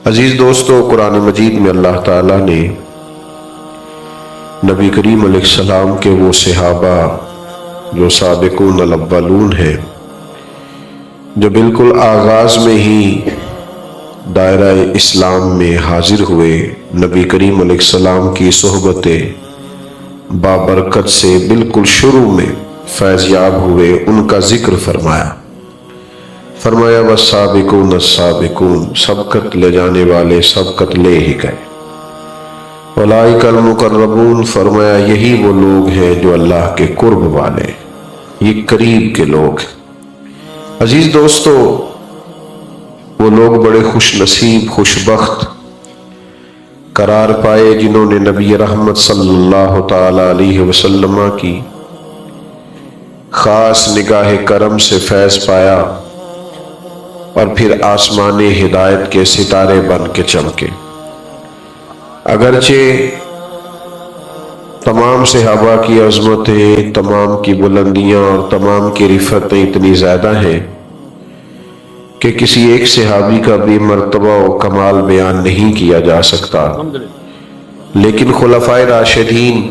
عزیز دوستو، قرآن مجید میں اللہ تعالیٰ نے نبی کریم علیہ السلام کے وہ صحابہ جو سابقون الاولون ہیں، جو بالکل آغاز میں ہی دائرہ اسلام میں حاضر ہوئے، نبی کریم علیہ السلام کی صحبت بابرکت سے بالکل شروع میں فیض یاب ہوئے، ان کا ذکر فرمایا والسابقون السابقون، سبقت لے جانے والے سبقت لے ہی گئے، اولئک المقربون، فرمایا یہی وہ لوگ ہیں جو اللہ کے قرب والے، یہ قریب کے لوگ ہیں۔ عزیز دوستو، وہ لوگ بڑے خوش نصیب خوش بخت قرار پائے جنہوں نے نبی رحمت صلی اللہ تعالی علیہ وسلم کی خاص نگاہ کرم سے فیض پایا اور پھر آسمان ہدایت کے ستارے بن کے چمکے۔ اگرچہ تمام صحابہ کی عظمتیں، تمام کی بلندیاں اور تمام کی رفتیں اتنی زیادہ ہیں کہ کسی ایک صحابی کا بھی مرتبہ و کمال بیان نہیں کیا جا سکتا، لیکن خلفائے راشدین،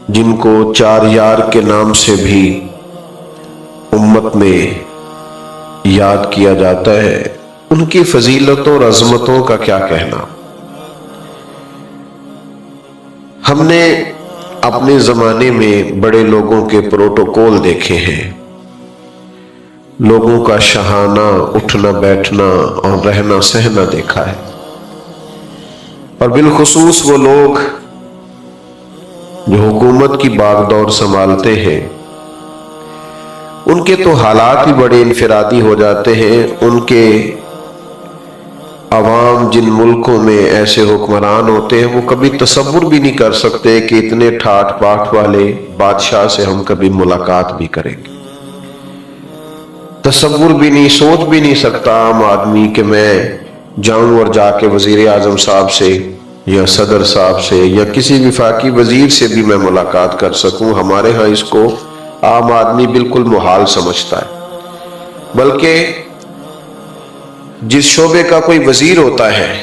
جن کو چار یار کے نام سے بھی امت میں یاد کیا جاتا ہے، ان کی فضیلتوں اور عظمتوں کا کیا کہنا۔ ہم نے اپنے زمانے میں بڑے لوگوں کے پروٹوکول دیکھے ہیں، لوگوں کا شاہانہ اٹھنا بیٹھنا اور رہنا سہنا دیکھا ہے، اور بالخصوص وہ لوگ جو حکومت کی باغ دور سنبھالتے ہیں، ان کے تو حالات ہی بڑے انفرادی ہو جاتے ہیں۔ ان کے عوام جن ملکوں میں ایسے حکمران ہوتے ہیں، وہ کبھی تصور بھی نہیں کر سکتے کہ اتنے ٹھاٹ باٹ والے بادشاہ سے ہم کبھی ملاقات بھی کریں گے۔ تصور بھی نہیں، سوچ بھی نہیں سکتا عام آدمی کہ میں جاؤں اور جا کے وزیر اعظم صاحب سے یا صدر صاحب سے یا کسی وفاقی وزیر سے بھی میں ملاقات کر سکوں۔ ہمارے ہاں اس کو عام آدمی بالکل محال سمجھتا ہے، بلکہ جس شعبے کا کوئی وزیر ہوتا ہے،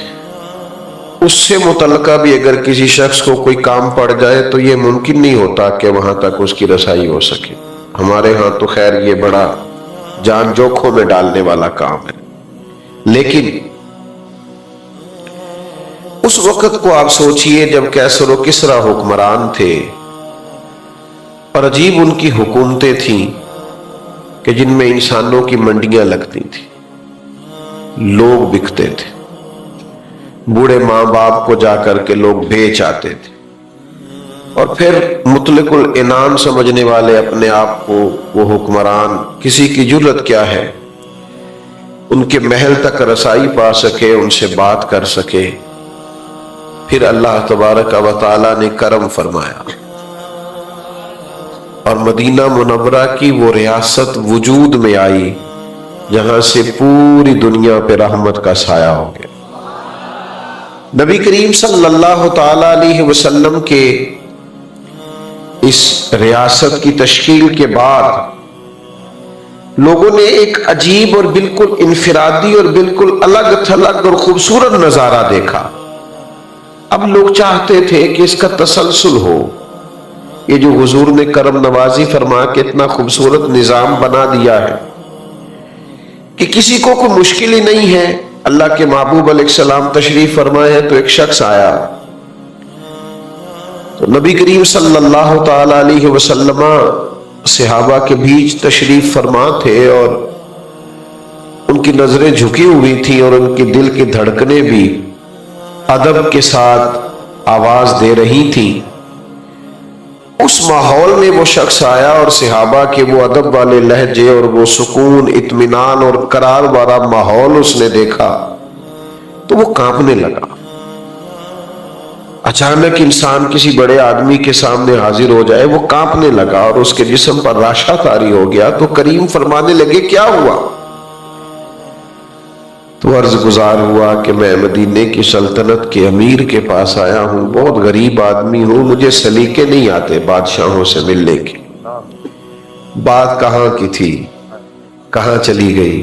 اس سے متعلقہ بھی اگر کسی شخص کو کوئی کام پڑ جائے تو یہ ممکن نہیں ہوتا کہ وہاں تک اس کی رسائی ہو سکے۔ ہمارے ہاں تو خیر یہ بڑا جان جوکھوں میں ڈالنے والا کام ہے، لیکن اس وقت کو آپ سوچئے جب کیسر و کسریٰ حکمران تھے، اور عجیب ان کی حکومتیں تھیں کہ جن میں انسانوں کی منڈیاں لگتی تھیں، لوگ بکتے تھے، بوڑھے ماں باپ کو جا کر کے لوگ بیچ آتے تھے، اور پھر مطلق العنان سمجھنے والے اپنے آپ کو وہ حکمران، کسی کی جرت کیا ہے ان کے محل تک رسائی پا سکے، ان سے بات کر سکے۔ پھر اللہ تبارک و تعالی نے کرم فرمایا اور مدینہ منورہ کی وہ ریاست وجود میں آئی جہاں سے پوری دنیا پہ رحمت کا سایہ ہو گیا۔ نبی کریم صلی اللہ تعالی علیہ وسلم کے اس ریاست کی تشکیل کے بعد لوگوں نے ایک عجیب اور بالکل انفرادی اور بالکل الگ تھلگ اور خوبصورت نظارہ دیکھا۔ اب لوگ چاہتے تھے کہ اس کا تسلسل ہو، یہ جو حضور نے کرم نوازی فرما کے اتنا خوبصورت نظام بنا دیا ہے کہ کسی کو کوئی مشکل ہی نہیں ہے۔ اللہ کے محبوب علیہ السلام تشریف فرمائے ہیں تو ایک شخص آیا، تو نبی کریم صلی اللہ تعالی علیہ وسلم صحابہ کے بیچ تشریف فرما تھے، اور ان کی نظریں جھکی ہوئی تھیں اور ان کی دل کی دھڑکنیں بھی ادب کے ساتھ آواز دے رہی تھیں۔ اس ماحول میں وہ شخص آیا اور صحابہ کے وہ ادب والے لہجے اور وہ سکون، اطمینان اور قرار والا ماحول اس نے دیکھا تو وہ کانپنے لگا۔ اچانک انسان کسی بڑے آدمی کے سامنے حاضر ہو جائے، وہ کانپنے لگا اور اس کے جسم پر راشا طاری ہو گیا۔ تو کریم فرمانے لگے کیا ہوا؟ تو عرض گزار ہوا کہ میں مدینے کی سلطنت کے امیر کے پاس آیا ہوں، بہت غریب آدمی ہوں، مجھے سلیقے نہیں آتے بادشاہوں سے ملنے کے۔ بات کہاں کی تھی، کہاں چلی گئی؟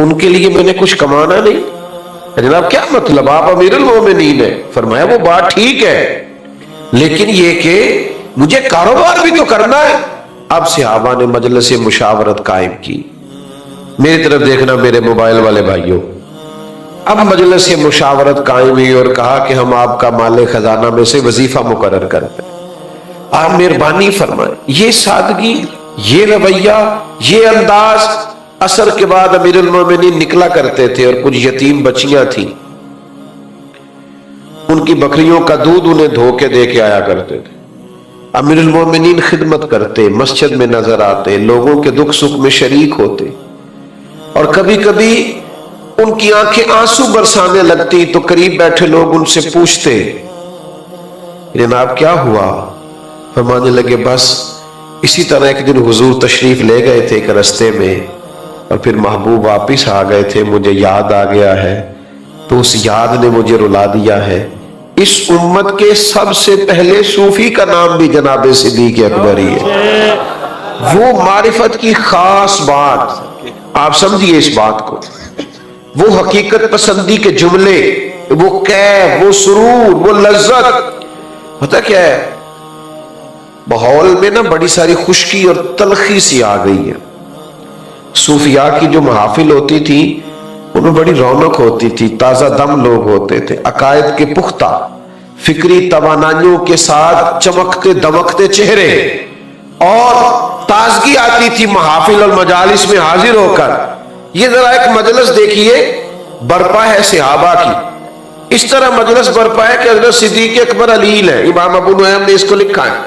ان کے لیے میں نے کچھ کمانا نہیں؟ جناب کیا مطلب، آپ امیر المومنین ہیں؟ فرمایا وہ بات ٹھیک ہے، لیکن یہ کہ مجھے کاروبار بھی تو کرنا ہے۔ اب صحابہ نے مجلس مشاورت قائم کی۔ میری طرف دیکھنا میرے موبائل والے بھائیوں، اب مجلس مشاورت قائم ہوئی اور کہا کہ ہم آپ کا مال خزانہ میں سے وظیفہ مقرر کرتے ہیں، آپ مہربانی فرمائیں۔ یہ سادگی، یہ رویہ، یہ انداز عصر کے بعد امیر المومنین نکلا کرتے تھے، اور کچھ یتیم بچیاں تھیں، ان کی بکریوں کا دودھ انہیں دھو کے دے کے آیا کرتے تھے۔ امیر المومنین خدمت کرتے، مسجد میں نظر آتے، لوگوں کے دکھ سکھ میں شریک ہوتے، اور کبھی کبھی ان کی آنکھیں آنسو برسانے لگتی تو قریب بیٹھے لوگ ان سے پوچھتے جناب کیا ہوا؟ فرمانے لگے بس اسی طرح ایک دن حضور تشریف لے گئے تھے ایک رستے میں، اور پھر محبوب واپس آ گئے تھے، مجھے یاد آ گیا ہے، تو اس یاد نے مجھے رلا دیا ہے۔ اس امت کے سب سے پہلے صوفی کا نام بھی جناب صدیق اکبر ہی ہے۔ وہ معرفت کی خاص بات، آپ سمجھیے اس بات کو، وہ حقیقت پسندی کے جملے، وہ کیف، وہ سرور، وہ لذت، پتہ کیا ہے ماحول میں نا بڑی ساری خشکی اور تلخی سی آ گئی ہے۔ صوفیاء کی جو محافل ہوتی تھی ان میں بڑی رونق ہوتی تھی، تازہ دم لوگ ہوتے تھے، عقائد کے پختہ، فکری توانائیوں کے ساتھ چمکتے دمکتے چہرے، اور تازگی آتی تھی محافل اور مجالس میں حاضر ہو کر۔ یہ ذرا ایک مجلس دیکھیے برپا ہے صحابہ کی، اس طرح مجلس برپا ہے کہ حضرت صدیق اکبر علیل ہے، امام ابو نعیم نے اس کو لکھا ہے،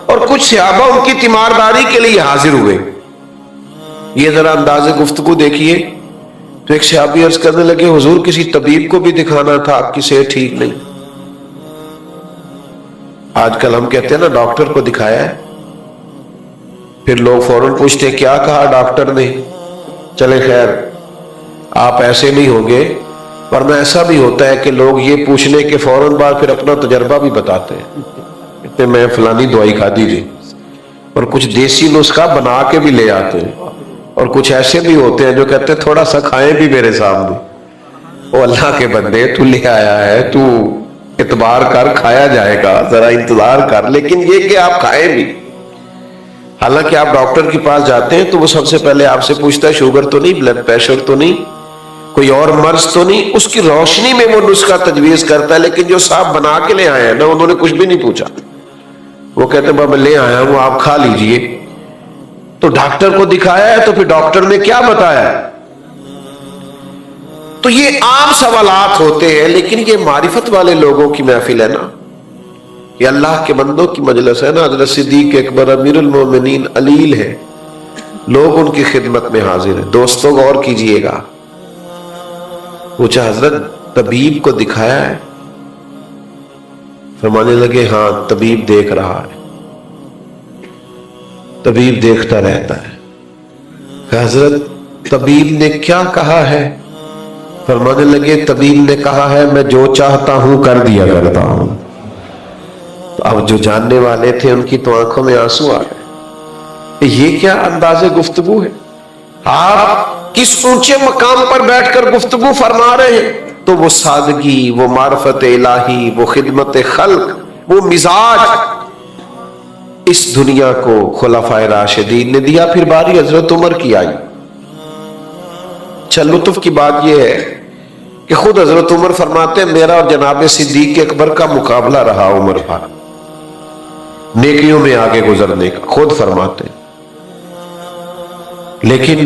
اور کچھ صحابہ ان کی تیمارداری کے لیے حاضر ہوئے۔ یہ ذرا انداز گفتگو دیکھیے تو ایک صحابی عرض کرنے لگے حضور کسی طبیب کو بھی دکھانا تھا، آپ کی صحت ٹھیک نہیں۔ آج کل ہم کہتے ہیں نا ڈاکٹر کو دکھایا ہے، پھر لوگ فوراً پوچھتے ہیں کیا کہا ڈاکٹر نے؟ چلے خیر آپ ایسے نہیں ہوں گے، ورنہ ایسا بھی ہوتا ہے کہ لوگ یہ پوچھنے کے فوراً بعد پھر اپنا تجربہ بھی بتاتے ہیں، کہتے میں فلانی دوائی کھا دیجیے، اور کچھ دیسی نسخہ بنا کے بھی لے آتے ہیں، اور کچھ ایسے بھی ہوتے ہیں جو کہتے ہیں تھوڑا سا کھائیں بھی میرے سامنے۔ او اللہ کے بندے، تو لے آیا ہے، تو اعتبار کر، کھایا جائے گا، ذرا انتظار کر، لیکن یہ کہ آپ کھائیں بھی۔ حالانکہ آپ ڈاکٹر کے پاس جاتے ہیں تو وہ سب سے پہلے آپ سے پوچھتا ہے شوگر تو نہیں، بلڈ پریشر تو نہیں، کوئی اور مرض تو نہیں، اس کی روشنی میں وہ نسخہ تجویز کرتا ہے۔ لیکن جو صاحب بنا کے لے آئے ہیں نا، انہوں نے کچھ بھی نہیں پوچھا، وہ کہتے ہیں بابا لے آیا ہوں آپ کھا لیجئے۔ تو ڈاکٹر کو دکھایا ہے تو پھر ڈاکٹر نے کیا بتایا؟ تو یہ عام سوالات ہوتے ہیں، لیکن یہ معرفت والے لوگوں کی محفل ہے نا، یہ اللہ کے بندوں کی مجلس ہے نا۔ حضرت صدیق اکبر امیر المومنین علیل ہے، لوگ ان کی خدمت میں حاضر ہیں۔ دوستوں غور کیجئے گا، پوچھا حضرت طبیب کو دکھایا ہے؟ فرمانے لگے ہاں طبیب دیکھ رہا ہے، طبیب دیکھتا رہتا ہے۔ کہ حضرت طبیب نے کیا کہا ہے؟ فرمانے لگے طبیب نے کہا ہے میں جو چاہتا ہوں کر دیا کرتا ہوں۔ تو اب جو جاننے والے تھے ان کی تو آنکھوں میں آنسو آ گئے، یہ کیا انداز گفتگو ہے؟ آپ کس اونچے مقام پر بیٹھ کر گفتگو فرما رہے ہیں، تو وہ سادگی، وہ معرفت الہی، وہ خدمت خلق، وہ مزاج اس دنیا کو خلفائے راشدین نے دیا۔ پھر باری حضرت عمر کی آئی۔ چل لطف کی بات یہ ہے کہ خود حضرت عمر فرماتے ہیں میرا اور جناب صدیق اکبر کا مقابلہ رہا عمر بھر نیکیوں میں آگے گزرنے کا، خود فرماتے ہیں۔ لیکن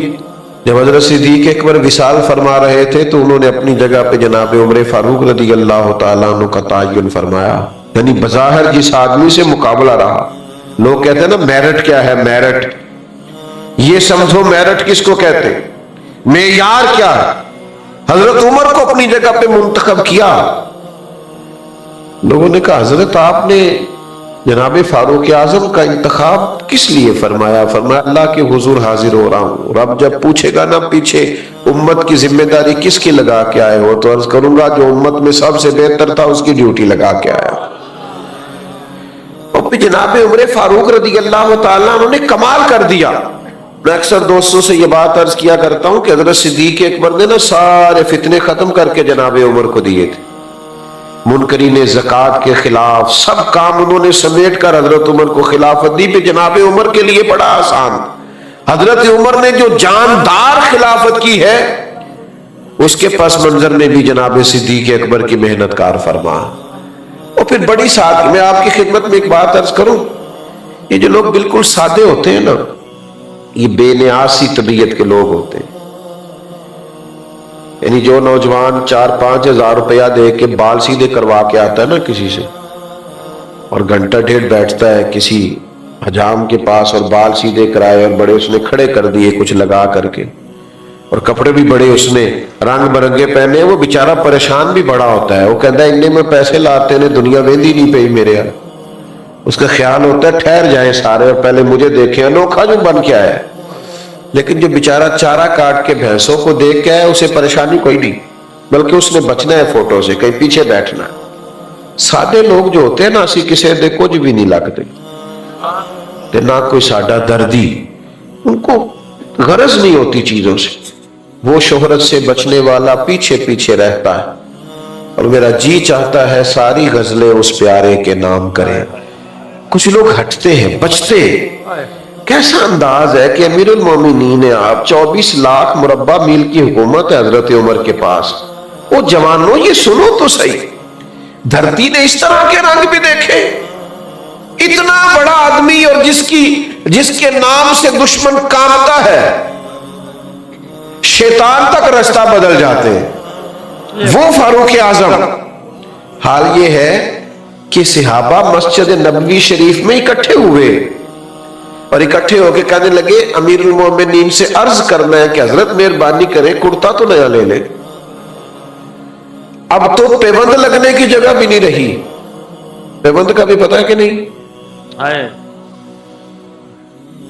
جب حضرت صدیق اکبر وصال فرما رہے تھے تو انہوں نے اپنی جگہ پہ جناب عمر فاروق رضی اللہ تعالیٰ عنہ کا تعین فرمایا، یعنی بظاہر جس آدمی سے مقابلہ رہا، لوگ کہتے ہیں نا میرٹ کیا ہے، میرٹ، یہ سمجھو میرٹ کس کو کہتے، معیار کیا ہے؟ حضرت عمر کو اپنی جگہ پہ منتخب کیا۔ لوگوں نے کہا حضرت آپ نے جناب فاروق اعظم کا انتخاب کس لیے فرمایا؟ فرمایا اللہ کے حضور حاضر ہو رہا ہوں، رب جب پوچھے گا نا پیچھے امت کی ذمہ داری کس کی لگا کے آئے ہو، تو عرض کروں گا جو امت میں سب سے بہتر تھا اس کی ڈیوٹی لگا کے آیا۔ اور پھر جناب عمر فاروق رضی اللہ تعالیٰ انہوں نے کمال کر دیا، میں اکثر دوستوں سے یہ بات عرض کیا کرتا ہوں کہ حضرت صدیق اکبر نے نا سارے فتنے ختم کر کے جناب عمر کو دیے تھے. منکرین زکوٰۃ کے خلاف سب کام انہوں نے سمیٹ کر حضرت عمر کو خلافت دی. پہ جناب عمر کے لیے بڑا آسان. حضرت عمر نے جو جاندار خلافت کی ہے اس کے پس منظر میں بھی جناب صدیق اکبر کی محنت کار فرما. اور پھر بڑی ساتھ میں آپ کی خدمت میں ایک بات عرض کروں. یہ جو لوگ بالکل سادے ہوتے ہیں نا، یہ بے نیاز سی طبیعت کے لوگ ہوتے ہیں. یعنی جو نوجوان 4-5 ہزار روپیہ دے کے بال سیدھے کروا کے آتا ہے نا کسی سے، اور گھنٹہ ڈیڑھ بیٹھتا ہے کسی حجام کے پاس اور بال سیدھے کرائے اور بڑے اس نے کھڑے کر دیے کچھ لگا کر کے، اور کپڑے بھی بڑے اس نے رنگ برنگے پہنے، وہ بیچارہ پریشان بھی بڑا ہوتا ہے. وہ کہتا ہے انہیں میں پیسے لاتے نے دنیا ویندی نہیں پئی میرے یہاں. اس کا خیال ہوتا ہے ٹھہر جائیں سارے اور پہلے مجھے دیکھیں انوکھا جو بن کے آیا ہے. لیکن جو بیچارہ چارہ کاٹ کے بھینسوں کو دیکھ کے آیا اسے پریشانی کوئی نہیں، بلکہ اس نے بچنا ہے فوٹو سے، کہیں پیچھے بیٹھنا ہے. سادے لوگ جو ہوتے ہیں نا اسی کسی دے کچھ بھی نہیں لگتے تے نہ کوئی ساڈا دردی، ان کو غرض نہیں ہوتی چیزوں سے. وہ شہرت سے بچنے والا پیچھے پیچھے رہتا ہے. اور میرا جی چاہتا ہے ساری غزلیں اس پیارے کے نام کریں. کچھ لوگ ہٹتے ہیں، بچتے. کیسا انداز ہے کہ امیر المومنین ہیں آپ، 24 لاکھ مربع میل کی حکومت ہے حضرت عمر کے پاس. وہ جوانوں یہ سنو تو صحیح، دھرتی نے اس طرح کے رنگ بھی دیکھے. اتنا بڑا آدمی اور جس کے نام سے دشمن کانپتا ہے، شیطان تک رستہ بدل جاتے ہیں، وہ فاروق اعظم. حال یہ ہے کہ صحابہ مسجد نبوی شریف میں اکٹھے ہوئے اور اکٹھے ہو کے کہنے لگے امیر المومنین سے عرض کرنا ہے کہ حضرت مہربانی کریں کرتا تو نیا لے لے. اب تو پیوند لگنے کی جگہ بھی نہیں رہی. پیوند کا بھی پتہ ہے کہ نہیں؟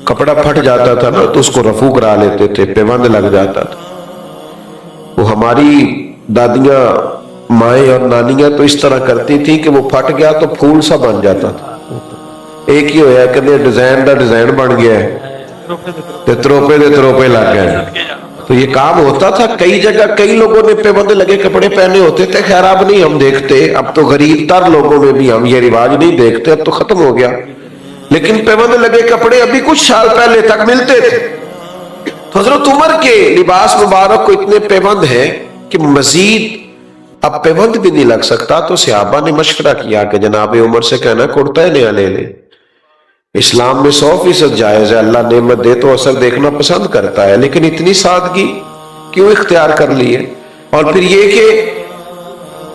کپڑا پھٹ جاتا تھا نا تو اس کو رفو کرا لیتے تھے، پیوند لگ جاتا تھا. وہ ہماری دادیاں مائیں اور نانیاں تو اس طرح کرتی تھی کہ وہ پھٹ گیا تو پھول سا بن جاتا تھا. ایک ہی ہویا کہ ڈیزائن دا ڈیزائن بن گیا ہے تے تروپے دے تروپے لگ گئے. تو یہ کام ہوتا تھا کئی جگہ. کئی لوگوں نے پیوند لگے کپڑے پہنے ہوتے تھے. خیر اب نہیں ہم دیکھتے، اب تو غریب تر لوگوں میں بھی ہم یہ رواج نہیں دیکھتے، اب تو ختم ہو گیا. لیکن پیوند لگے کپڑے ابھی کچھ سال پہلے تک ملتے تھے. تو حضرت عمر کے لباس مبارک کو اتنے پیوند ہیں کہ مزید اب پیوند بھی نہیں لگ سکتا. تو صحابہ نے مشورہ کیا کہ جناب عمر سے کہنا کرتا ہے نیا لے لے. اسلام میں 100% جائز ہے، اللہ نعمت دے تو اثر دیکھنا پسند کرتا ہے، لیکن اتنی سادگی کیوں اختیار کر لی ہے؟ اور پھر یہ کہ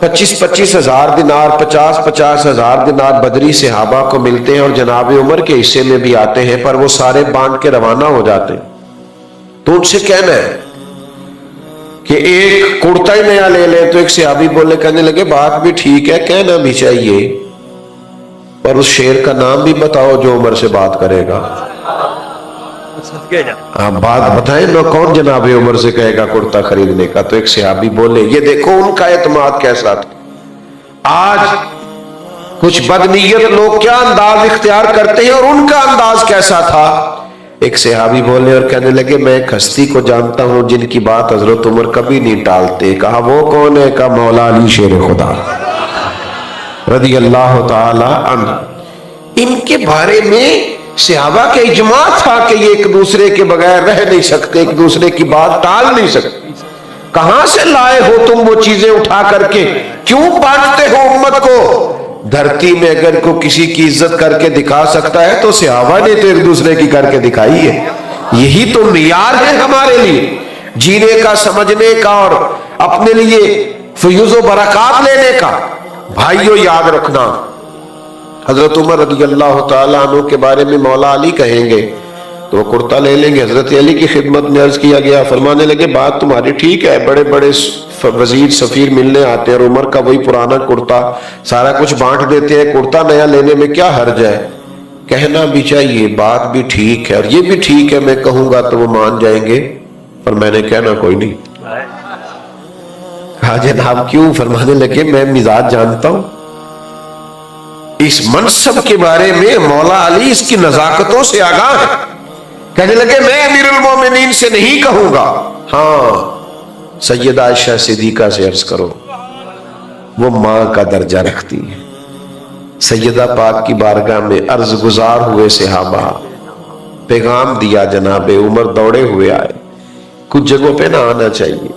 25-25 ہزار دینار، 50-50 ہزار دینار بدری صحابہ کو ملتے ہیں اور جناب عمر کے حصے میں بھی آتے ہیں، پر وہ سارے باندھ کے روانہ ہو جاتے ہیں. تو ان سے کہنا ہے کہ ایک کرتا ہی نیا لے لیں. تو ایک صحابی بولے کہنے لگے بات بھی ٹھیک ہے، کہنا بھی چاہیے، اور اس شعر کا نام بھی بتاؤ جو عمر سے بات کرے گا. بات بتائیں نا کون جناب عمر سے کہے گا کرتا خریدنے کا. تو ایک صحابی بولے یہ دیکھو ان کا اعتماد کیسا تھا. آج کچھ بدنیت لوگ کیا انداز اختیار کرتے ہیں اور ان کا انداز کیسا تھا. ایک صحابی بولے اور کہنے لگے میں ایک ہستی کو جانتا ہوں جن کی بات حضرت عمر کبھی نہیں ٹالتے. کہا وہ کون ہے؟ کہا مولا علی شیر خدا رضی اللہ تعالی عنہ. ان کے بارے میں صحابہ کا اجماع تھا کہ یہ ایک دوسرے کے بغیر رہ نہیں سکتے، ایک دوسرے کی بات ٹال نہیں سکتے. کہاں سے لائے ہو تم وہ چیزیں اٹھا کر کے؟ کیوں بانٹتے ہو امت کو؟ دھرتی میں اگر کو کسی کی عزت کر کے دکھا سکتا ہے تو صحابہ نے تو ایک دوسرے کی کر کے دکھائی ہے. یہی تو معیار ہے ہمارے لیے جینے کا، سمجھنے کا اور اپنے لیے فیوز و برکات لینے کا. بھائیو یاد رکھنا حضرت عمر رضی اللہ تعالیٰ عنہ کے بارے میں مولا علی کہیں گے تو وہ کرتا لے لیں گے. حضرت علی کی خدمت میں عرض کیا گیا، فرمانے لگے بات تمہاری ٹھیک ہے، بڑے بڑے وزیر سفیر ملنے آتے ہیں اور عمر کا وہی پرانا کرتا سارا کچھ بانٹ دیتے ہیں، کرتا نیا لینے میں کیا حرج ہے؟ کہنا بھی چاہیے، بات بھی ٹھیک ہے، اور یہ بھی ٹھیک ہے میں کہوں گا تو وہ مان جائیں گے، پر میں نے کہنا کوئی نہیں. کہا جناب کیوں؟ فرمانے لگے میں مزاج جانتا ہوں. اس منصب کے بارے میں مولا علی اس کی نزاکتوں سے آگاہ ہے. کہنے لگے میں امیر المومنین سے نہیں کہوں گا، ہاں سیدہ عائشہ صدیقہ سے عرض کرو، وہ ماں کا درجہ رکھتی ہے۔ سیدہ پاک کی بارگاہ میں عرض گزار ہوئے صحابہ، پیغام دیا جناب عمر دوڑے ہوئے آئے، کچھ جگہوں پہ نہ آنا چاہیے،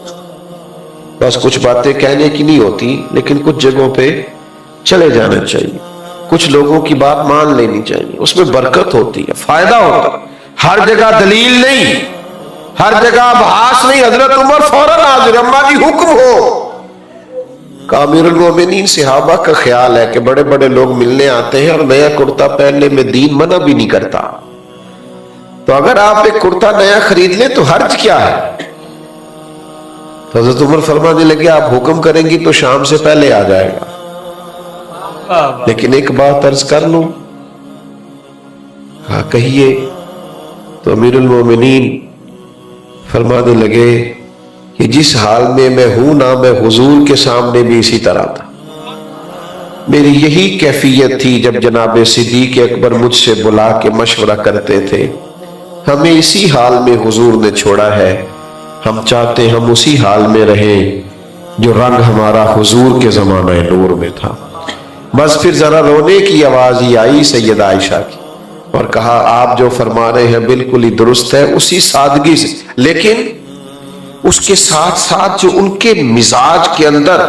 بس کچھ باتیں کہنے کی نہیں ہوتی، لیکن کچھ جگہوں پہ چلے جانا چاہیے، کچھ لوگوں کی بات مان لینی چاہیے، اس میں برکت ہوتی ہے، فائدہ ہوتا ہے۔ ہر جگہ دلیل نہیں، ہر جگہ بحث نہیں، حضرت عمر فوراً حاضر، اماں جی حکم ہو۔ امیر المومنین صحابہ کا خیال ہے کہ بڑے بڑے لوگ ملنے آتے ہیں اور نیا کرتا پہننے میں دین منع بھی نہیں کرتا، تو اگر آپ ایک کرتا نیا خرید لیں تو حرج کیا ہے؟ حضرت عمر فرمانے لگے آپ حکم کریں گی تو شام سے پہلے آ جائے گا، لیکن ایک بات عرض کر لوں۔ ہاں کہیے۔ تو امیر المومنین فرمانے لگے کہ جس حال میں میں ہوں نا، میں حضور کے سامنے بھی اسی طرح تھا، میری یہی کیفیت تھی جب جناب صدیق اکبر مجھ سے بلا کے مشورہ کرتے تھے، ہمیں اسی حال میں حضور نے چھوڑا ہے، ہم چاہتے ہم اسی حال میں رہیں جو رنگ ہمارا حضور کے زمانہ نور میں تھا۔ بس پھر ذرا رونے کی آواز ہی آئی سیدہ عائشہ کی، اور کہا آپ جو فرما رہے ہیں بالکل ہی درست ہے، اسی سادگی سے، لیکن اس کے ساتھ ساتھ جو ان کے مزاج کے اندر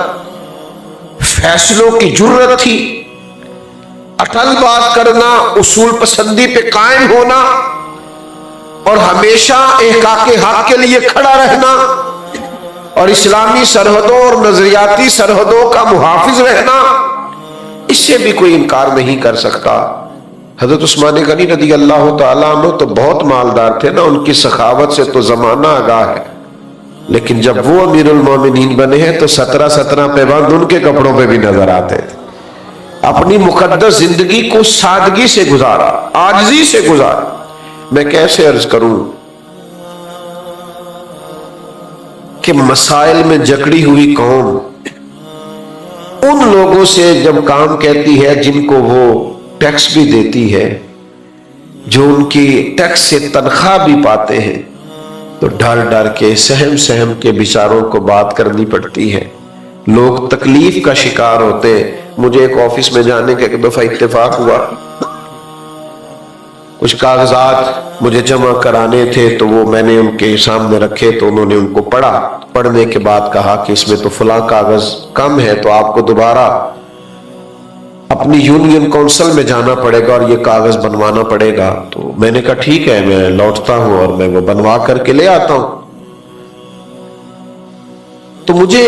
فیصلوں کی جرت تھی، اٹل بات کرنا، اصول پسندی پہ قائم ہونا، اور ہمیشہ احقاق حق کے لیے کھڑا رہنا، اور اسلامی سرحدوں اور نظریاتی سرحدوں کا محافظ رہنا، اس سے بھی کوئی انکار نہیں کر سکتا۔ حضرت عثمان غنی رضی اللہ تعالیٰ عنہ تو بہت مالدار تھے نا، ان کی سخاوت سے تو زمانہ آگاہ ہے، لیکن جب وہ امیر المومنین بنے ہیں تو 17 پیبند ان کے کپڑوں پہ بھی نظر آتے تھے۔ اپنی مقدس زندگی کو سادگی سے گزارا، عاجزی سے گزارا۔ میں کیسے عرض کروں کہ مسائل میں جکڑی ہوئی قوم ان لوگوں سے جب کام کہتی ہے جن کو وہ ٹیکس بھی دیتی ہے، جو ان کی ٹیکس سے تنخواہ بھی پاتے ہیں، تو ڈر ڈر کے سہم کے بیچاروں کو بات کرنی پڑتی ہے، لوگ تکلیف کا شکار ہوتے ہیں۔ مجھے ایک آفس میں جانے کا ایک دفعہ اتفاق ہوا، کچھ کاغذات مجھے جمع کرانے تھے، تو وہ میں نے ان کے سامنے رکھے، تو انہوں نے ان کو پڑھا، پڑھنے کے بعد کہا کہ اس میں تو فلاں کاغذ کم ہے، تو آپ کو دوبارہ اپنی یونین کونسل میں جانا پڑے گا اور یہ کاغذ بنوانا پڑے گا۔ تو میں نے کہا ٹھیک ہے، میں لوٹتا ہوں اور میں وہ بنوا کر کے لے آتا ہوں۔ تو مجھے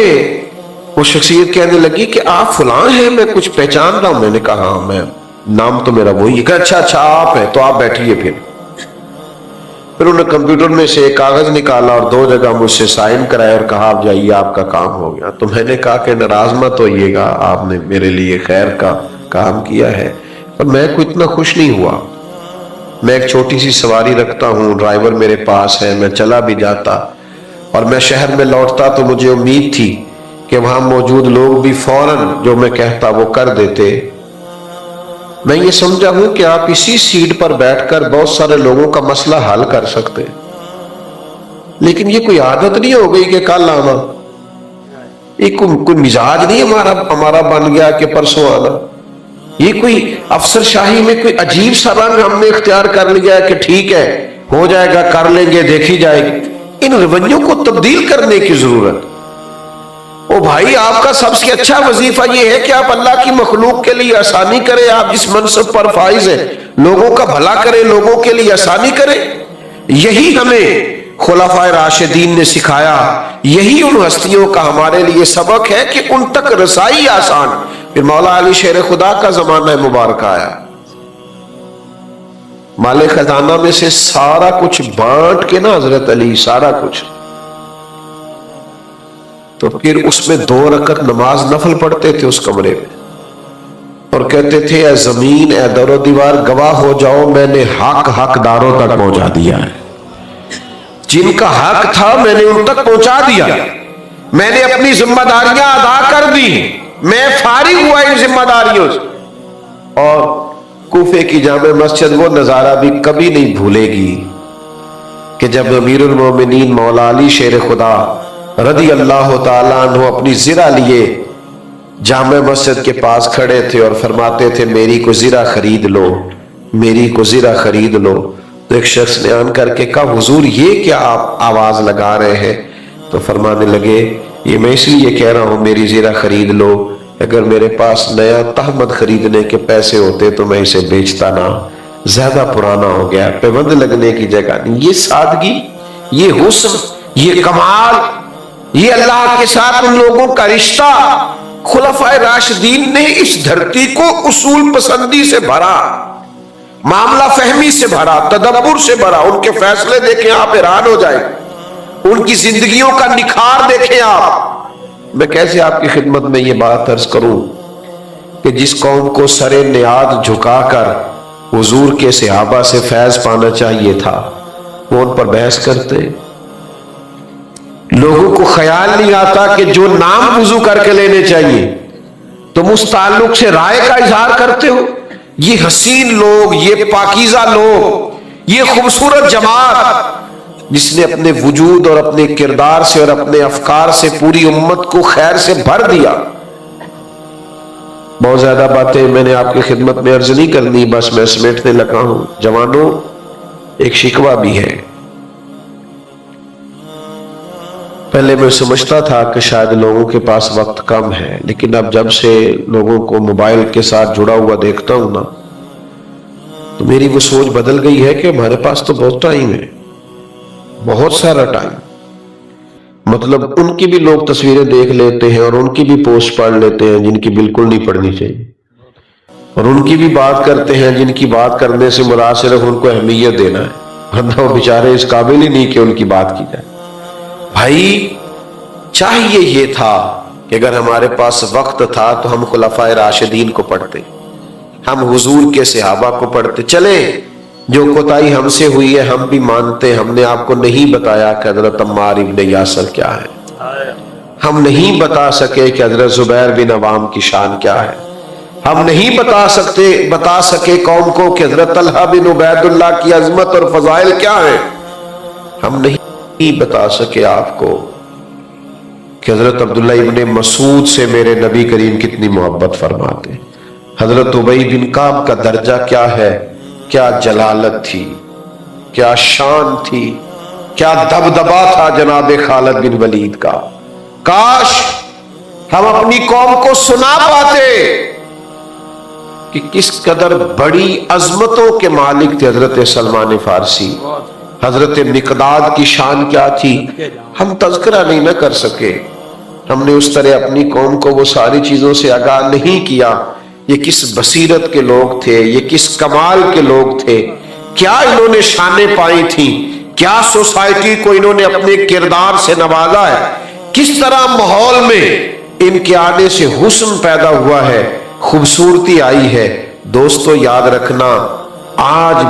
وہ شخصیت کہنے لگی کہ آپ فلاں ہیں، میں کچھ پہچان رہا ہوں۔ میں نے کہا ہاں، میں نام تو میرا وہی ہے۔ کہ اچھا آپ ہیں، تو آپ بیٹھیے۔ پھر انہوں نے کمپیوٹر میں سے ایک کاغذ نکالا اور 2 جگہ مجھ سے سائن کرائے اور کہا آپ جائیے، آپ کا کام ہو گیا۔ تو میں نے کہا کہ ناراض مت ہوئیے گا، آپ نے میرے لیے خیر کا کام کیا ہے، پر میں کوئی اتنا خوش نہیں ہوا۔ میں ایک چھوٹی سی سواری رکھتا ہوں، ڈرائیور میرے پاس ہے، میں چلا بھی جاتا اور میں شہر میں لوٹتا تو مجھے امید تھی کہ وہاں موجود لوگ بھی فوراً جو میں کہتا وہ کر دیتے۔ میں یہ سمجھا ہوں کہ آپ اسی سیٹ پر بیٹھ کر بہت سارے لوگوں کا مسئلہ حل کر سکتے، لیکن یہ کوئی عادت نہیں ہو گئی کہ کل آنا، یہ کوئی مزاج نہیں ہمارا بن گیا کہ پرسوں آنا، یہ کوئی افسر شاہی میں کوئی عجیب سا رنگ ہم نے اختیار کر لیا ہے کہ ٹھیک ہے ہو جائے گا، کر لیں گے، دیکھی جائے گی۔ ان رویوں کو تبدیل کرنے کی ضرورت۔ او بھائی، آپ کا سب سے اچھا وظیفہ یہ ہے کہ آپ اللہ کی مخلوق کے لیے آسانی کریں، آپ جس منصب پر فائز ہیں لوگوں کا بھلا کریں، لوگوں کے لیے آسانی کریں۔ یہی ہمیں خلفائے راشدین نے سکھایا، یہی ان ہستیوں کا ہمارے لیے سبق ہے کہ ان تک رسائی آسان۔ پھر مولا علی شیر خدا کا زمانہ مبارک آیا، مال خزانہ میں سے سارا کچھ بانٹ کے نا حضرت علی، سارا کچھ، تو پھر اس میں 2 رکعت نماز نفل پڑھتے تھے اس کمرے میں، اور کہتے تھے اے زمین، اے در و دیوار گواہ ہو جاؤ، میں نے حقداروں تک پہنچا دیا ہے، جن کا حق تھا میں نے ان تک پہنچا دیا، میں نے اپنی ذمہ داریاں ادا کر دی، میں فارغ ہوا ان ذمہ داریوں سے۔ اور کوفے کی جامع مسجد وہ نظارہ بھی کبھی نہیں بھولے گی کہ جب امیر المومنین مولا علی شیر خدا رضی اللہ تعالیٰ عنہ اپنی زرہ لیے جامع مسجد کے پاس کھڑے تھے اور فرماتے تھے میری کو زرہ خرید لو، میری کو زرہ خرید لو، تو ایک شخص نے آن کر کے کہا حضور یہ کیا آپ آواز لگا رہے ہیں؟ تو فرمانے لگے یہ میں اس لیے کہہ رہا ہوں میری زرہ خرید لو، اگر میرے پاس نیا تہمد خریدنے کے پیسے ہوتے تو میں اسے بیچتا نہ، زیادہ پرانا ہو گیا، پیوند لگنے کی جگہ نہیں۔ یہ سادگی، یہ حسن، یہ کمال، یہ اللہ کے ساتھ ان لوگوں کا رشتہ، خلفائے راشدین نے اس دھرتی کو اصول پسندی سے بھرا، معاملہ فہمی سے بھرا، تدبر سے بھرا۔ ان کے فیصلے دیکھیں آپ حیران ہو جائیں، ان کی زندگیوں کا نکھار دیکھیں آپ۔ میں کیسے آپ کی خدمت میں یہ بات عرض کروں کہ جس قوم کو سر نیاد جھکا کر حضور کے صحابہ سے فیض پانا چاہیے تھا وہ ان پر بحث کرتے، لوگوں کو خیال نہیں آتا کہ جو نام وضو کر کے لینے چاہیے تم اس تعلق سے رائے کا اظہار کرتے ہو۔ یہ حسین لوگ، یہ پاکیزہ لوگ، یہ خوبصورت جماعت جس نے اپنے وجود اور اپنے کردار سے اور اپنے افکار سے پوری امت کو خیر سے بھر دیا۔ بہت زیادہ باتیں میں نے آپ کی خدمت میں عرض نہیں کرنی، بس میں سمیٹنے لگا ہوں۔ جوانوں، ایک شکوہ بھی ہے۔ پہلے میں سمجھتا تھا کہ شاید لوگوں کے پاس وقت کم ہے، لیکن اب جب سے لوگوں کو موبائل کے ساتھ جڑا ہوا دیکھتا ہوں نا تو میری وہ سوچ بدل گئی ہے کہ ہمارے پاس تو بہت ٹائم ہے، بہت سارا ٹائم۔ مطلب ان کی بھی لوگ تصویریں دیکھ لیتے ہیں اور ان کی بھی پوسٹ پڑھ لیتے ہیں جن کی بالکل نہیں پڑھنی چاہیے، اور ان کی بھی بات کرتے ہیں جن کی بات کرنے سے مراد صرف ان کو اہمیت دینا ہے، ورنہ وہ بیچارے اس قابل ہی نہیں کہ ان کی بات کی جائے۔ بھائی چاہیے یہ تھا کہ اگر ہمارے پاس وقت تھا تو ہم خلفائے راشدین کو پڑھتے، ہم حضور کے صحابہ کو پڑھتے۔ چلیں جو کوتاہی ہم سے ہوئی ہے ہم بھی مانتے، ہم نے آپ کو نہیں بتایا کہ حضرت عمار ابن یاسر کیا ہے، ہم نہیں بتا سکے کہ حضرت زبیر بن عوام کی شان کیا ہے، ہم نہیں بتا سکے قوم کو کہ حضرت طلحہ بن عبید اللہ کی عظمت اور فضائل کیا ہے، ہم نہیں بتا سکے آپ کو کہ حضرت عبداللہ ابن مسعود سے میرے نبی کریم کتنی محبت فرماتے، حضرت ابی بن کعب کا درجہ کیا ہے، کیا جلالت تھی، کیا شان تھی، کیا دبدبا تھا جناب خالد بن ولید کا۔ کاش ہم اپنی قوم کو سنا پاتے کہ کس قدر بڑی عظمتوں کے مالک تھے حضرت سلمان فارسی، حضرت مقداد کی شان کیا تھی، ہم تذکرہ نہیں نہ کر سکے۔ ہم نے اس طرح اپنی قوم کو وہ ساری چیزوں سے آگاہ نہیں کیا۔ یہ کس بصیرت کے لوگ تھے، یہ کس کمال کے لوگ تھے، کیا انہوں نے شانیں پائی تھیں، کیا سوسائٹی کو انہوں نے اپنے کردار سے نوازا ہے، کس طرح ماحول میں ان کے آنے سے حسن پیدا ہوا ہے، خوبصورتی آئی ہے۔ دوستو یاد رکھنا، آج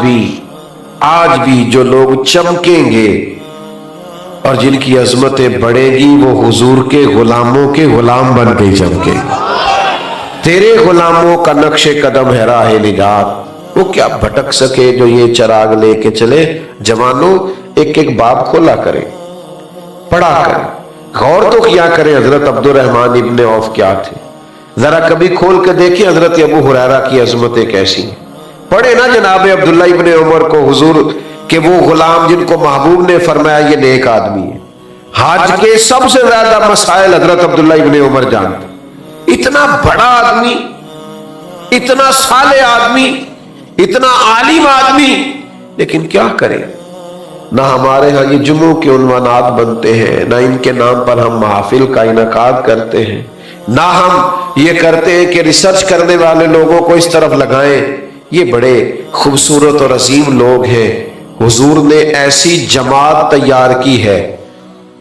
بھی جو لوگ چمکیں گے اور جن کی عظمتیں بڑھیں گی وہ حضور کے غلاموں کے غلام بن کے چمکیں گے۔ تیرے غلاموں کا نقش قدم ہے راہ نجات، وہ کیا بھٹک سکے جو یہ چراغ لے کے چلے۔ جوانوں، ایک ایک باب کھولا کریں، پڑھا کریں، غور تو کیا کریں حضرت عبد الرحمن ابن عوف کیا تھے، ذرا کبھی کھول کے دیکھیں حضرت ابو ہریرہ کی عظمتیں کیسی ہیں۔ پڑھے نا جناب عبداللہ ابن عمر کو حضور کہ وہ غلام جن کو محبوب نے فرمایا یہ نیک آدمی ہے۔ حج کے سب سے زیادہ مسائل حضرت عبداللہ ابن عمر جانتے، اتنا بڑا آدمی، اتنا صالح آدمی، اتنا عالم آدمی، لیکن کیا کرے، نہ ہمارے ہاں یہ جمعوں کے عنوانات بنتے ہیں، نہ ان کے نام پر ہم محافل کا انعقاد کرتے ہیں، نہ ہم یہ کرتے ہیں کہ ریسرچ کرنے والے لوگوں کو اس طرف لگائیں۔ یہ بڑے خوبصورت اور عظیم لوگ ہیں، حضور نے ایسی جماعت تیار کی ہے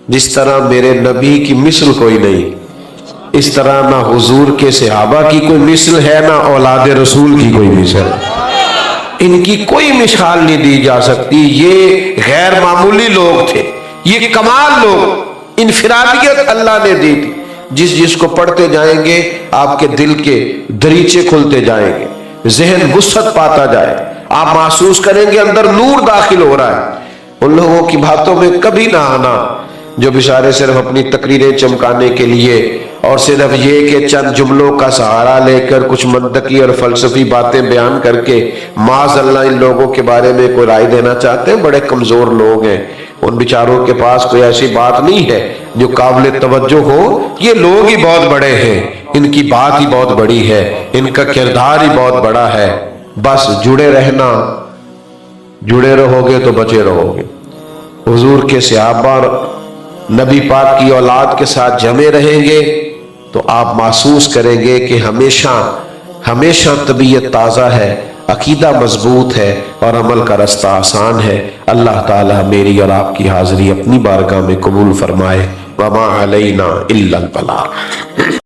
جس طرح میرے نبی کی مثل کوئی نہیں، اس طرح نہ حضور کے صحابہ کی کوئی مثل ہے، نہ اولاد رسول کی کوئی مثل، ان کی کوئی مثال نہیں دی جا سکتی۔ یہ غیر معمولی لوگ تھے، یہ کمال لوگ، انفرادیت اللہ نے دی تھی۔ جس کو پڑھتے جائیں گے آپ کے دل کے دریچے کھلتے جائیں گے، ذہن وسعت پاتا جائے، آپ محسوس کریں گے اندر نور داخل ہو رہا ہے۔ ان لوگوں کی باتوں میں کبھی نہ آنا جو بیچارے صرف اپنی تقریریں چمکانے کے لیے اور صرف یہ کہ چند جملوں کا سہارا لے کر کچھ منطقی اور فلسفی باتیں بیان کر کے معاذ اللہ ان لوگوں کے بارے میں کوئی رائے دینا چاہتے ہیں. بڑے کمزور لوگ ہیں. ان بیچاروں کے پاس کوئی ایسی بات نہیں ہے جو قابل توجہ ہو. یہ لوگ ہی بہت بڑے ہیں, ان کی بات ہی بہت بڑی ہے, ان کا کردار ہی بہت بڑا ہے. بس جڑے رہنا, جڑے رہو گے تو بچے رہو گے. حضور کے صحابہ نبی پاک کی اولاد کے ساتھ جمے رہیں گے تو آپ محسوس کریں گے کہ ہمیشہ ہمیشہ طبیعت تازہ ہے, عقیدہ مضبوط ہے اور عمل کا رستہ آسان ہے. اللہ تعالی میری اور آپ کی حاضری اپنی بارگاہ میں قبول فرمائے. وما علینا الا البلاغ.